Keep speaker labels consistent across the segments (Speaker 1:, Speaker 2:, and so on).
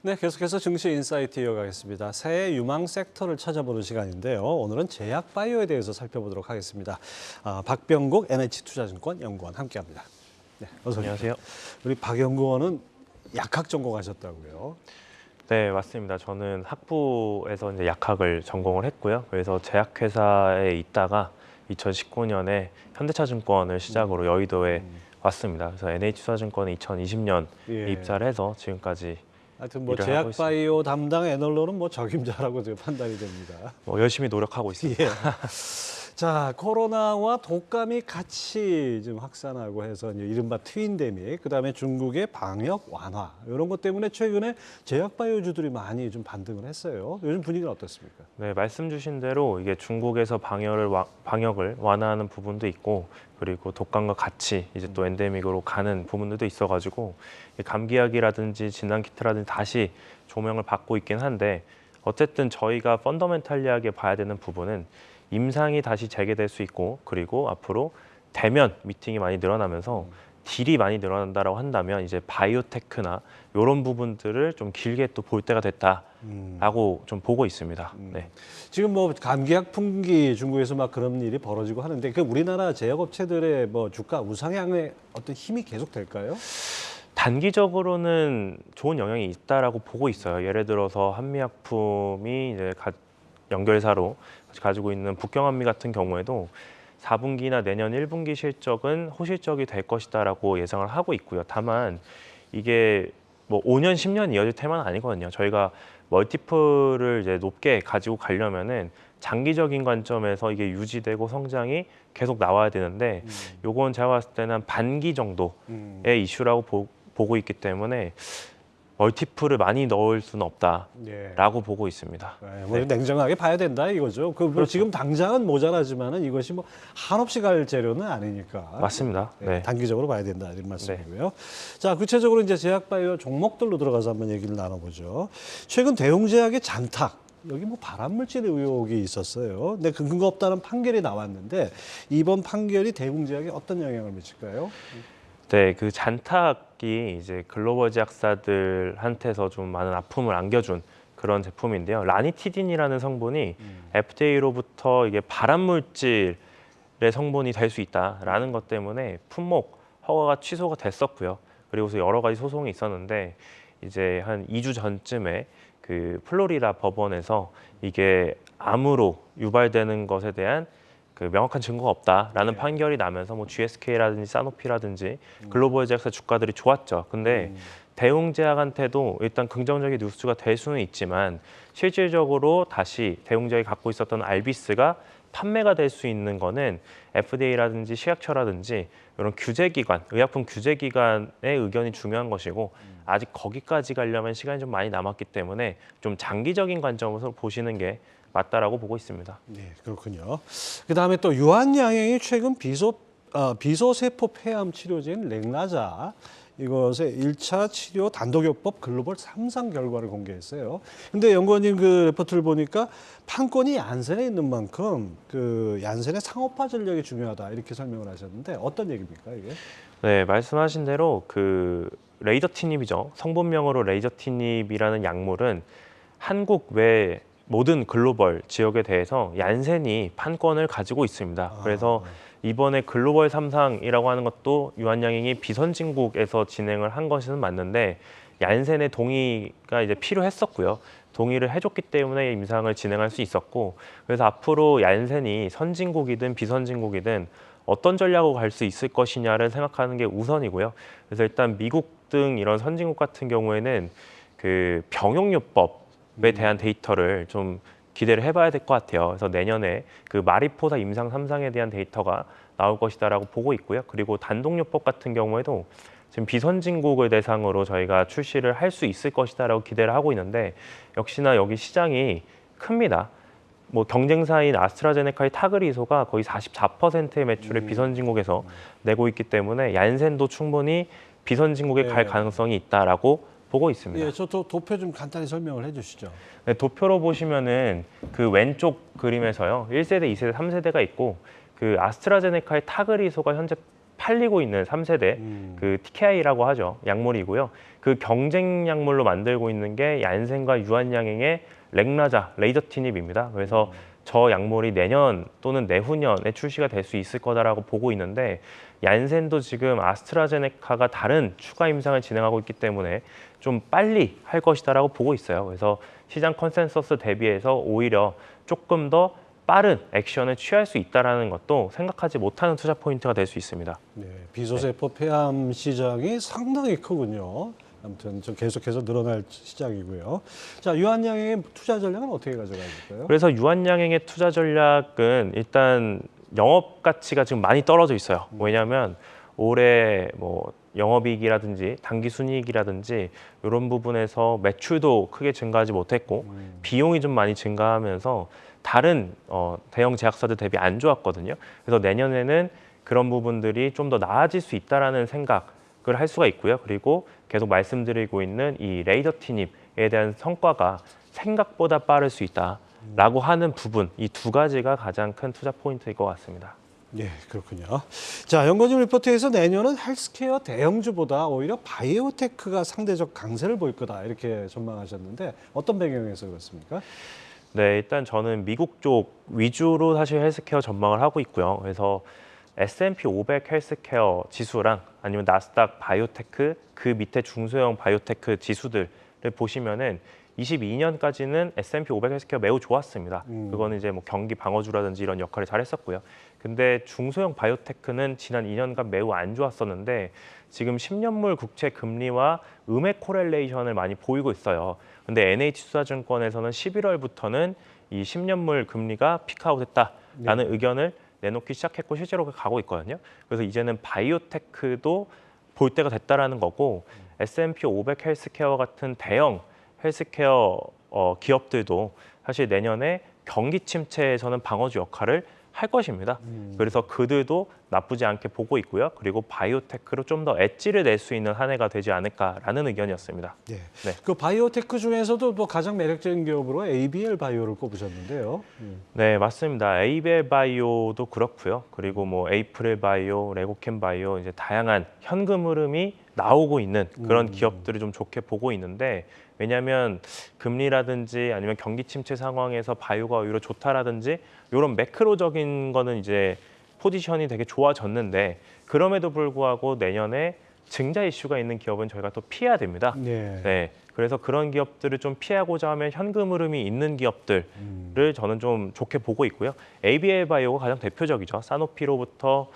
Speaker 1: 네, 계속해서 증시 인사이트 이어가겠습니다. 새해 유망 섹터를 찾아보는 시간인데요. 오늘은 제약 바이오에 대해서 살펴보도록 하겠습니다. 박병국 NH투자증권 연구원 함께합니다. 네, 어서 오십시오.
Speaker 2: 안녕하세요.
Speaker 1: 우리 박 연구원은 약학 전공하셨다고요?
Speaker 2: 네, 맞습니다. 저는 학부에서 이제 약학을 전공을 했고요. 그래서 제약회사에 있다가 2019년에 현대차증권을 시작으로 여의도에 왔습니다. 그래서 NH투자증권은 2020년
Speaker 1: 예.
Speaker 2: 입사를 해서 지금까지
Speaker 1: 하여튼 뭐
Speaker 2: 일을 하고
Speaker 1: 제약
Speaker 2: 있습니다.
Speaker 1: 바이오 담당 애널로는 뭐 적임자라고 지금 판단이 됩니다.
Speaker 2: 열심히 노력하고 있습니다.
Speaker 1: 예. 자, 코로나와 독감이 같이 지금 확산하고 해서 이제 이른바 트윈데믹, 그다음에 중국의 방역 완화 이런 것 때문에 최근에 제약 바이오주들이 많이 좀 반등을 했어요. 요즘 분위기는 어떻습니까?
Speaker 2: 네, 말씀 주신 대로 이게 중국에서 방역을 완화하는 부분도 있고, 그리고 독감과 같이 이제 또 엔데믹으로 가는 부분들도 있어가지고 감기약이라든지 진단키트라든지 다시 조명을 받고 있긴 한데, 어쨌든 저희가 펀더멘탈리하게 봐야 되는 부분은 임상이 다시 재개될 수 있고, 그리고 앞으로 대면 미팅이 많이 늘어나면서 딜이 많이 늘어난다라고 한다면 이제 바이오테크나 이런 부분들을 좀 길게 또 볼 때가 됐다라고 좀 보고 있습니다. 네.
Speaker 1: 지금 뭐 감기약 품귀 중국에서 막 그런 일이 벌어지고 하는데 그 우리나라 제약업체들의 뭐 주가 우상향의 어떤 힘이 계속 될까요?
Speaker 2: 단기적으로는 좋은 영향이 있다라고 보고 있어요. 예를 들어서 한미약품이 이제 연결사로 가지고 있는 북경한미 같은 경우에도 4분기나 내년 1분기 실적은 호실적이 될 것이다라고 예상을 하고 있고요. 다만 이게 뭐 5년, 10년 이어질 테마는 아니거든요. 저희가 멀티플을 이제 높게 가지고 가려면은 장기적인 관점에서 이게 유지되고 성장이 계속 나와야 되는데, 요건 제가 봤을 때는 한 반기 정도의 이슈라고 보고 있기 때문에 멀티플을 많이 넣을 수는 없다라고 보고 있습니다.
Speaker 1: 네, 뭐 냉정하게 봐야 된다 이거죠. 뭐
Speaker 2: 그렇죠.
Speaker 1: 지금 당장은 모자라지만은 이것이 뭐 한없이 갈 재료는 아니니까.
Speaker 2: 맞습니다. 네.
Speaker 1: 단기적으로 봐야 된다 이런 말씀이고요. 자, 구체적으로 이제 제약바이오 종목들로 들어가서 한번 얘기를 나눠보죠. 최근 대웅제약의 잔탁. 여기 뭐 발암물질 의혹이 있었어요. 근데 근거 없다는 판결이 나왔는데 이번 판결이 대웅제약에 어떤 영향을 미칠까요?
Speaker 2: 네, 그 잔탁이 이제 글로벌 제약사들한테서 좀 많은 아픔을 안겨준 그런 제품인데요. 라니티딘이라는 성분이 FDA로부터 이게 발암물질의 성분이 될 수 있다라는 것 때문에 품목 허가가 취소가 됐었고요. 그리고서 여러 가지 소송이 있었는데 이제 한 2주 전쯤에 그 플로리다 법원에서 이게 암으로 유발되는 것에 대한 그 명확한 증거가 없다라는 판결이 나면서 뭐 GSK라든지 사노피라든지 글로벌 제약사 주가들이 좋았죠. 근데 대웅제약한테도 일단 긍정적인 뉴스가 될 수는 있지만 실질적으로 다시 대웅제약이 갖고 있었던 알비스가 판매가 될 수 있는 거는 FDA라든지 식약처라든지 이런 규제기관, 의약품 규제기관의 의견이 중요한 것이고, 아직 거기까지 가려면 시간이 좀 많이 남았기 때문에 좀 장기적인 관점에서 보시는 게 맞다라고 보고 있습니다.
Speaker 1: 네, 그렇군요. 그다음에 또 유한양행이 최근 비소세포 폐암 치료제인 렉나자 이것의 1차 치료 단독요법 글로벌 3상 결과를 공개했어요. 근데 연구원님 그 레포트를 보니까 판권이 얀센에 있는 만큼 그 얀센의 상업화 전략이 중요하다 이렇게 설명을 하셨는데 어떤 얘기입니까 이게?
Speaker 2: 네, 말씀하신 대로 그 레이저티닙이죠. 성분명으로 레이저티닙이라는 약물은 한국 외 모든 글로벌 지역에 대해서 얀센이 판권을 가지고 있습니다. 그래서 이번에 글로벌 3상이라고 하는 것도 유한양행이 비선진국에서 진행을 한 것은 맞는데 얀센의 동의가 이제 필요했었고요. 동의를 해줬기 때문에 임상을 진행할 수 있었고, 그래서 앞으로 얀센이 선진국이든 비선진국이든 어떤 전략으로 갈 수 있을 것이냐를 생각하는 게 우선이고요. 그래서 일단 미국 등 이런 선진국 같은 경우에는 그 병용요법에 대한 데이터를 좀 기대를 해봐야 될 것 같아요. 그래서 내년에 그 마리포사 임상 3상에 대한 데이터가 나올 것이다라고 보고 있고요. 그리고 단독요법 같은 경우에도 지금 비선진국을 대상으로 저희가 출시를 할 수 있을 것이다라고 기대를 하고 있는데, 역시나 여기 시장이 큽니다. 뭐 경쟁사인 아스트라제네카의 타그리소가 거의 44%의 매출을 비선진국에서 내고 있기 때문에 얀센도 충분히 비선진국에 갈 가능성이 있다라고 보고 있습니다.
Speaker 1: 예, 저 도표 좀 간단히 설명을 해주시죠.
Speaker 2: 네, 도표로 보시면은 그 왼쪽 그림에서요, 1세대, 2세대, 3세대가 있고 그 아스트라제네카의 타그리소가 현재 팔리고 있는 3세대 그 TKI라고 하죠. 약물이고요. 그 경쟁 약물로 만들고 있는 게 얀센과 유한양행의 렉나자, 레이더티닙입니다. 그래서 저 약물이 내년 또는 내후년에 출시가 될 수 있을 거다라고 보고 있는데 얀센도 지금 아스트라제네카가 다른 추가 임상을 진행하고 있기 때문에 좀 빨리 할 것이다라고 보고 있어요. 그래서 시장 컨센서스 대비해서 오히려 조금 더 빠른 액션을 취할 수 있다는 것도 생각하지 못하는 투자 포인트가 될 수 있습니다.
Speaker 1: 네, 비소세포 폐암 시장이 상당히 크군요. 아무튼 좀 계속해서 늘어날 시장이고요. 자, 유한양행의 투자 전략은 어떻게 가져가실까요?
Speaker 2: 그래서 유한양행의 투자 전략은 일단 영업 가치가 지금 많이 떨어져 있어요. 왜냐하면 올해 뭐 영업이익이라든지 당기 순이익이라든지 이런 부분에서 매출도 크게 증가하지 못했고 비용이 좀 많이 증가하면서 다른 대형 제약사들 대비 안 좋았거든요. 그래서 내년에는 그런 부분들이 좀 더 나아질 수 있다라는 생각을 할 수가 있고요. 그리고 계속 말씀드리고 있는 이 레이더티닙에 대한 성과가 생각보다 빠를 수 있다라고 하는 부분, 이 두 가지가 가장 큰 투자 포인트일 것 같습니다.
Speaker 1: 예, 그렇군요. 자, 연구진 리포트에서 내년은 헬스케어 대형주보다 오히려 바이오테크가 상대적 강세를 보일 거다 이렇게 전망하셨는데 어떤 배경에서 그렇습니까?
Speaker 2: 네, 일단 저는 미국 쪽 위주로 사실 헬스케어 전망을 하고 있고요. 그래서 S&P 500 헬스케어 지수랑 아니면 나스닥 바이오테크 그 밑에 중소형 바이오테크 지수들을 보시면은 22년까지는 S&P 500 헬스케어 매우 좋았습니다. 그거는 이제 뭐 경기 방어주라든지 이런 역할을 잘했었고요. 근데 중소형 바이오테크는 지난 2년간 매우 안 좋았었는데 지금 10년물 국채 금리와 음액 코렐레이션을 많이 보이고 있어요. 근데 NH투자증권에서는 11월부터는 이 10년물 금리가 피크아웃했다라는 의견을 내놓기 시작했고 실제로 가고 있거든요. 그래서 이제는 바이오테크도 볼 때가 됐다라는 거고 S&P 500 헬스케어 같은 대형 헬스케어 기업들도 사실 내년에 경기 침체에서는 방어주 역할을 할 것입니다. 그래서 그들도 나쁘지 않게 보고 있고요. 그리고 바이오테크로 좀 더 엣지를 낼 수 있는 한 해가 되지 않을까라는 의견이었습니다.
Speaker 1: 예.
Speaker 2: 네.
Speaker 1: 그 바이오테크 중에서도 뭐 가장 매력적인 기업으로 ABL 바이오를 꼽으셨는데요.
Speaker 2: 네, 맞습니다. 에이벨 바이오도 그렇고요. 그리고 뭐 에이프릴 바이오, 레고캠 바이오 이제 다양한 현금 흐름이 나오고 있는 그런 기업들을 좀 좋게 보고 있는데 왜냐하면 금리라든지 아니면 경기 침체 상황에서 바이오가 오히려 좋다라든지 이런 매크로적인 거는 이제 포지션이 되게 좋아졌는데 그럼에도 불구하고 내년에 증자 이슈가 있는 기업은 저희가 또 피해야 됩니다.
Speaker 1: 네.
Speaker 2: 네, 그래서 그런 기업들을 좀 피하고자 하면 현금 흐름이 있는 기업들을 저는 좀 좋게 보고 있고요. ABL 바이오가 가장 대표적이죠. 사노피로부터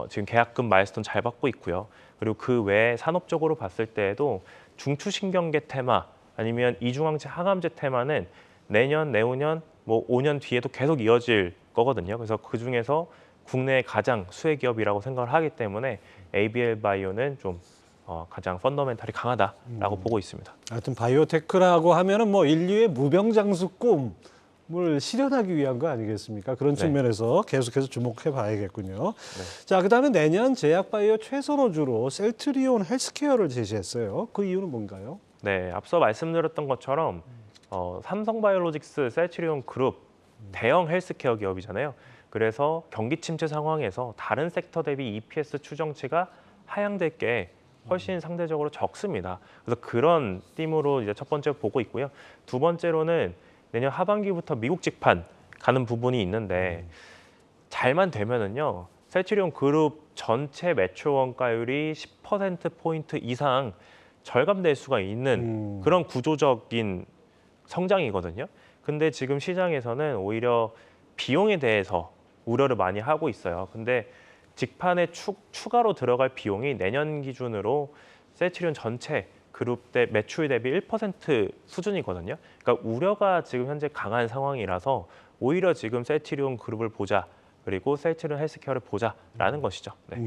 Speaker 2: 지금 계약금 마일스톤 잘 받고 있고요. 그리고 그 외에 산업적으로 봤을 때에도 중추신경계 테마 아니면 이중항체 항암제 테마는 내년, 내후년, 뭐 5년 뒤에도 계속 이어질 거거든요. 그래서 그 중에서 국내 가장 수혜 기업이라고 생각을 하기 때문에 ABL 바이오는 좀 가장 펀더멘탈이 강하다라고 보고 있습니다.
Speaker 1: 하여튼 바이오테크라고 하면은 뭐 인류의 무병장수 꿈을 실현하기 위한 거 아니겠습니까? 그런 측면에서 계속해서 주목해 봐야겠군요. 자, 그다음에 내년 제약 바이오 최선호주로 셀트리온 헬스케어를 제시했어요. 그 이유는 뭔가요?
Speaker 2: 네, 앞서 말씀드렸던 것처럼 삼성바이오로직스 셀트리온 그룹 대형 헬스케어 기업이잖아요. 그래서 경기 침체 상황에서 다른 섹터 대비 EPS 추정치가 하향될 게 훨씬 상대적으로 적습니다. 그래서 그런 띠으로 이제 첫 번째 보고 있고요. 두 번째로는 내년 하반기부터 미국 직판 가는 부분이 있는데 잘만 되면은요. 셀트리온 그룹 전체 매출 원가율이 10%포인트 이상 절감될 수가 있는 그런 구조적인 성장이거든요. 근데 지금 시장에서는 오히려 비용에 대해서 우려를 많이 하고 있어요. 근데 직판에 추가로 들어갈 비용이 내년 기준으로 셀트리온 전체 그룹 대 매출 대비 1% 수준이거든요. 그러니까 우려가 지금 현재 강한 상황이라서 오히려 지금 셀트리온 그룹을 보자. 그리고 셀트리온 헬스케어를 보자라는 것이죠. 네.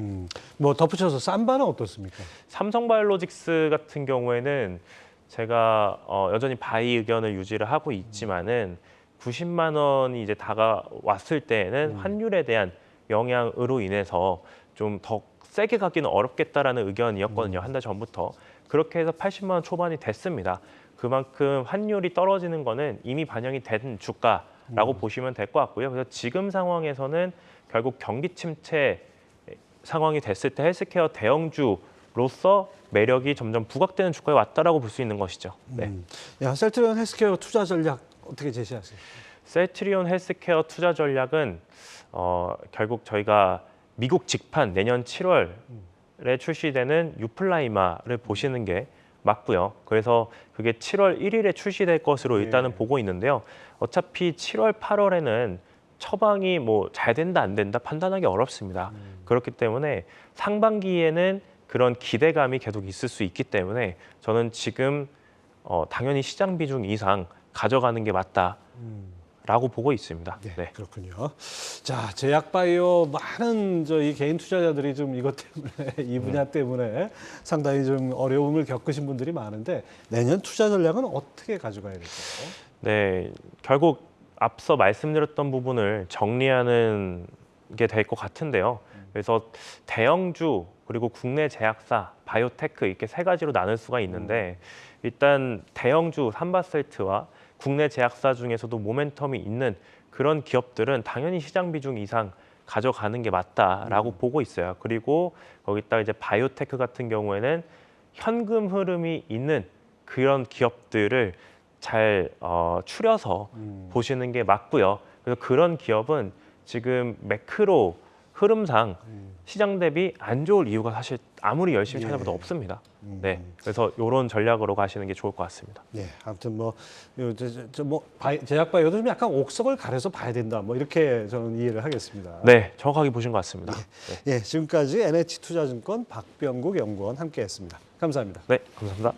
Speaker 1: 뭐 덧붙여서 삼바는 어떻습니까?
Speaker 2: 삼성바이오로직스 같은 경우에는 제가 여전히 바이 의견을 유지를 하고 있지만은 90만 원이 이제 다가왔을 때에는 환율에 대한 영향으로 인해서 좀 더 세게 가기는 어렵겠다라는 의견이었거든요. 한 달 전부터. 그렇게 해서 80만 원 초반이 됐습니다. 그만큼 환율이 떨어지는 거는 이미 반영이 된 주가라고 보시면 될 것 같고요. 그래서 지금 상황에서는 결국 경기 침체 상황이 됐을 때 헬스케어 대형주로서 매력이 점점 부각되는 주가에 왔다라고 볼 수 있는 것이죠. 네.
Speaker 1: 야, 셀트리온 헬스케어 투자 전략 어떻게 제시하세요?
Speaker 2: 셀트리온 헬스케어 투자 전략은 결국 저희가 미국 직판 내년 7월에 출시되는 유플라이마를 보시는 게 맞고요. 그래서 그게 7월 1일에 출시될 것으로 일단은 보고 있는데요. 어차피 7월, 8월에는 처방이 뭐 잘 된다 안 된다 판단하기 어렵습니다. 그렇기 때문에 상반기에는 그런 기대감이 계속 있을 수 있기 때문에 저는 지금 당연히 시장 비중 이상 가져가는 게 맞다라고 보고 있습니다.
Speaker 1: 네,
Speaker 2: 네.
Speaker 1: 그렇군요. 자, 제약바이오 많은 저희 개인 투자자들이 좀 이것 때문에 이 분야 때문에 상당히 좀 어려움을 겪으신 분들이 많은데 내년 투자 전략은 어떻게 가져가야 될까요?
Speaker 2: 네, 결국 앞서 말씀드렸던 부분을 정리하는 게 될 것 같은데요. 그래서 대형주 그리고 국내 제약사, 바이오테크 이렇게 세 가지로 나눌 수가 있는데 일단 대형주 삼바셀트와 국내 제약사 중에서도 모멘텀이 있는 그런 기업들은 당연히 시장 비중 이상 가져가는 게 맞다라고 보고 있어요. 그리고 거기다 이제 바이오테크 같은 경우에는 현금 흐름이 있는 그런 기업들을 잘 추려서 보시는 게 맞고요. 그래서 그런 기업은 지금 매크로 흐름상 시장 대비 안 좋을 이유가 사실 아무리 열심히 찾아봐도 없습니다. 네, 그래서 이런 전략으로 가시는 게 좋을 것 같습니다.
Speaker 1: 네, 아무튼 뭐 제약바이오도 좀 약간 옥석을 가려서 봐야 된다. 뭐 이렇게 저는 이해를 하겠습니다.
Speaker 2: 네, 정확하게 보신 것 같습니다. 네,
Speaker 1: 예, 지금까지 NH투자증권 박병국 연구원 함께했습니다. 감사합니다.
Speaker 2: 네, 감사합니다.